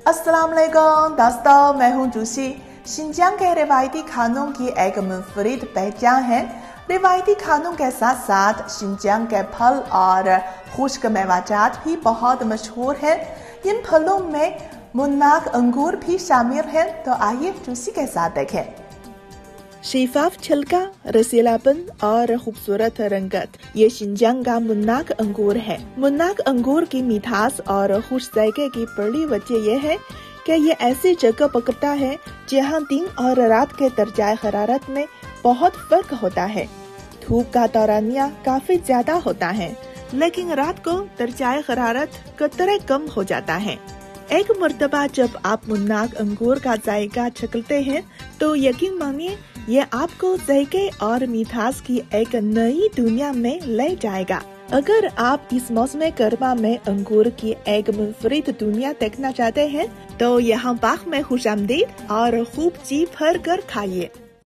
अस्सलाम वालेकुम दोस्तों, मैं हूं जूसी। शिनजियांग के रिवायती खानों की एक मुनफरिद पहचान है। रिवायती खानों के साथ साथ शिनजियांग के फल और खुश्क मेवाजात भी बहुत मशहूर हैं। इन फलों में मुन्नाक अंगूर भी शामिल हैं, तो आइए जूसी के साथ देखें। शिफाफ छिलका, रसीलापन और खूबसूरत रंगत, ये शिनजियांग का मुन्नाक अंगूर है। मुन्नाक अंगूर की मिठास और खुश जायके की बड़ी वजह यह है कि ये ऐसी जगह पकता है जहाँ दिन और रात के दर्जाए हरारत में बहुत फर्क होता है। धूप का दौरानिया काफी ज्यादा होता है, लेकिन रात को दर्जाए हरारत कतरे कम हो जाता है। एक मर्तबा जब आप मुन्नाक अंगूर का जायका चखते हैं तो यकीन मानिए ये आपको जायके और मिठास की एक नई दुनिया में ले जाएगा। अगर आप इस मौसम गर्मा में अंगूर की एक मुनफरिद दुनिया देखना चाहते हैं तो यहाँ बाग में खुशामदीद और खूब जी भर कर खाइए।